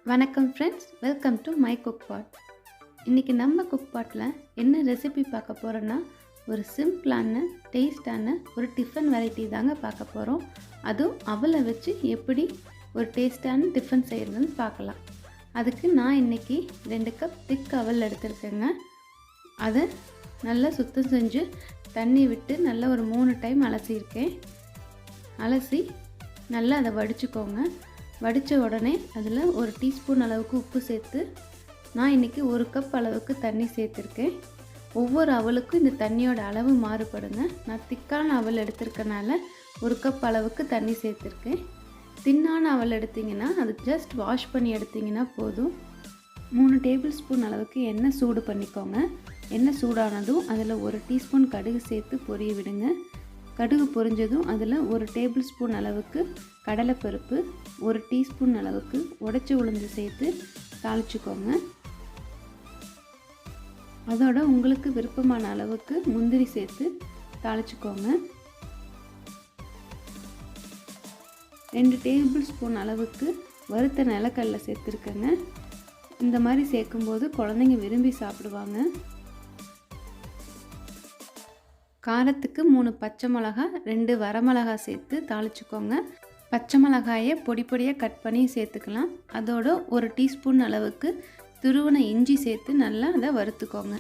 வணக்கம் friends, welcome to my cook pot. இன்றைக்கி நம்ம குக் பாட்டில் என்ன ரெசிபி பார்க்க போகிறோன்னா, ஒரு சிம்பிளான டேஸ்டான ஒரு டிஃபன் வெரைட்டி தாங்க பார்க்க போகிறோம். அதுவும் அவலை வச்சு எப்படி ஒரு டேஸ்டான டிஃபன் செய்கிறதுன்னு பார்க்கலாம். அதுக்கு நான் இன்றைக்கி 2 கப் திக் அவல் எடுத்துருக்கேங்க. அதை நல்லா சுத்தம் செஞ்சு தண்ணி விட்டு நல்லா ஒரு 3 டைம் அலசியிருக்கேன். அலசி நல்லா அதை வடிச்சுக்கோங்க. வடித்த உடனே அதில் 1 டீஸ்பூன் அளவுக்கு உப்பு சேர்த்து, நான் இன்றைக்கி 1 கப் அளவுக்கு தண்ணி சேர்த்துருக்கேன். ஒவ்வொரு அவலுக்கும் இந்த தண்ணியோட அளவு மாறுபடுங்க. நான் திக்கான அவல் எடுத்திருக்கனால 1 கப் அளவுக்கு தண்ணி சேர்த்துருக்கேன். தின்னான அவல் எடுத்திங்கன்னா அது ஜஸ்ட் வாஷ் பண்ணி எடுத்திங்கன்னா போதும். 3 டேபிள் ஸ்பூன் அளவுக்கு எண்ணெய் சூடு பண்ணிக்கோங்க. எண்ணெய் சூடானதும் அதில் 1 டீஸ்பூன் கடுகு சேர்த்து பொரிய விடுங்க. கடுகு பொரிஞ்சதும் அதில் 1 டேபிள் ஸ்பூன் அளவுக்கு கடலைப்பருப்பு, 1 டீஸ்பூன் அளவுக்கு உடைச்சி உளுந்து சேர்த்து தாளிச்சுக்கோங்க. அதோட உங்களுக்கு விருப்பமான அளவுக்கு முந்திரி சேர்த்து தாளிச்சுக்கோங்க. 2 டேபிள் ஸ்பூன் அளவுக்கு வறுத்த நிலக்கடலை சேர்த்துருக்கேங்க. இந்த மாதிரி சேர்க்கும்போது குழந்தைங்க விரும்பி சாப்பிடுவாங்க. காரத்துக்கு 3 பச்சை மிளகா, 2 வரமிளகா சேர்த்து தாளிச்சுக்கோங்க. பச்சை மிளகாயை பொடி பொடியாக கட் பண்ணி சேர்த்துக்கலாம். அதோட 1 டீஸ்பூன் அளவுக்கு துருவன இஞ்சி சேர்த்து நல்லா அதை வறுத்துக்கோங்க.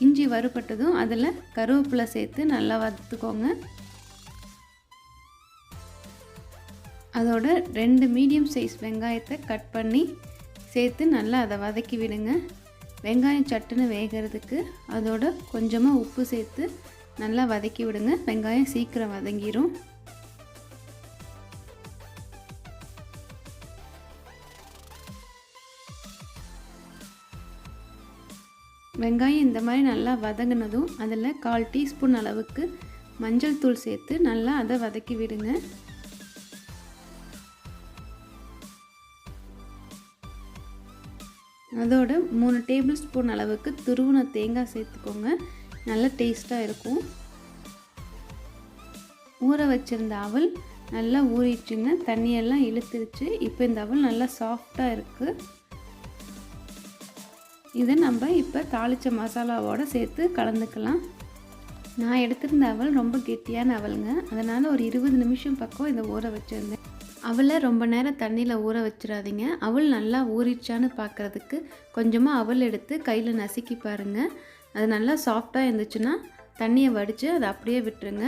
இஞ்சி வறுபட்டதும் அதில் கருவேப்பிலை சேர்த்து நல்லா வறுத்துக்கோங்க. அதோட 2 மீடியம் சைஸ் வெங்காயத்தை கட் பண்ணி சேர்த்து நல்லா அதை வதக்கி விடுங்க. வெங்காயம் சட்டுன்னு வேகிறதுக்கு அதோட கொஞ்சமாக உப்பு சேர்த்து நல்லா வதக்கி விடுங்க. வெங்காயம் சீக்கிரம் வதங்கிடும். வெங்காயம் இந்த மாதிரி நல்லா வதங்கினதும் அதில் 1/4 டீஸ்பூன் அளவுக்கு மஞ்சள் தூள் சேர்த்து நல்லா அதை வதக்கி விடுங்க. அதோட 3 டேபிள் ஸ்பூன் அளவுக்கு துருவன தேங்காய் சேர்த்துக்கோங்க. நல்ல டேஸ்ட்டாக இருக்கும். ஊற வச்சுருந்த அவல் நல்லா ஊறிடுச்சுங்க. தண்ணியெல்லாம் இழுத்துருச்சு. இப்போ இந்த அவல் நல்லா சாஃப்டாக இருக்குது. இதை நம்ம இப்போ தாளித்த மசாலாவோடு சேர்த்து கலந்துக்கலாம். நான் எடுத்திருந்த அவல் ரொம்ப கெட்டியான அவலுங்க. அதனால் ஒரு 20 நிமிஷம் பக்கம் இதை ஊற வச்சுருந்தேன். அவலை ரொம்ப நேரம் தண்ணியில் ஊற வச்சிடாதீங்க. அவல் நல்லா ஊறிச்சான்னு பார்க்குறதுக்கு கொஞ்சமாக அவல் எடுத்து கையில் நசுக்கி பாருங்கள். அது நல்லா சாஃப்டாக இருந்துச்சுன்னா தண்ணியை வடித்து அதை அப்படியே விட்டுருங்க.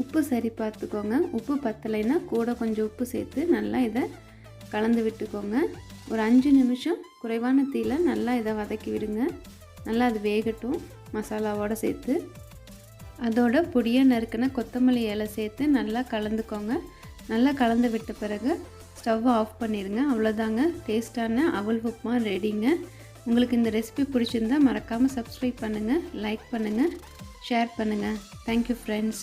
உப்பு சரி பார்த்துக்கோங்க. உப்பு பத்தலைன்னா கூட கொஞ்சம் உப்பு சேர்த்து நல்லா இதை கலந்து விட்டுக்கோங்க. ஒரு 5 நிமிஷம் குறைவான தீயில நல்லா இதை வதக்கி விடுங்க. நல்லா அது வேகட்டும் மசாலாவோடு சேர்த்து. அதோட பொடியாக நறுக்கின கொத்தமல்லி இலை சேர்த்து நல்லா கலந்துக்கோங்க. நல்லா கலந்து விட்ட பிறகு ஸ்டவ் ஆஃப் பண்ணிடுங்க. அவ்வளோதாங்க, டேஸ்டான அவல் உப்புமா ரெடிங்க. உங்களுக்கு இந்த ரெசிபி பிடிச்சிருந்தா மறக்காமல் சப்ஸ்கிரைப் பண்ணுங்கள், லைக் பண்ணுங்கள், ஷேர் பண்ணுங்கள். Thank you friends.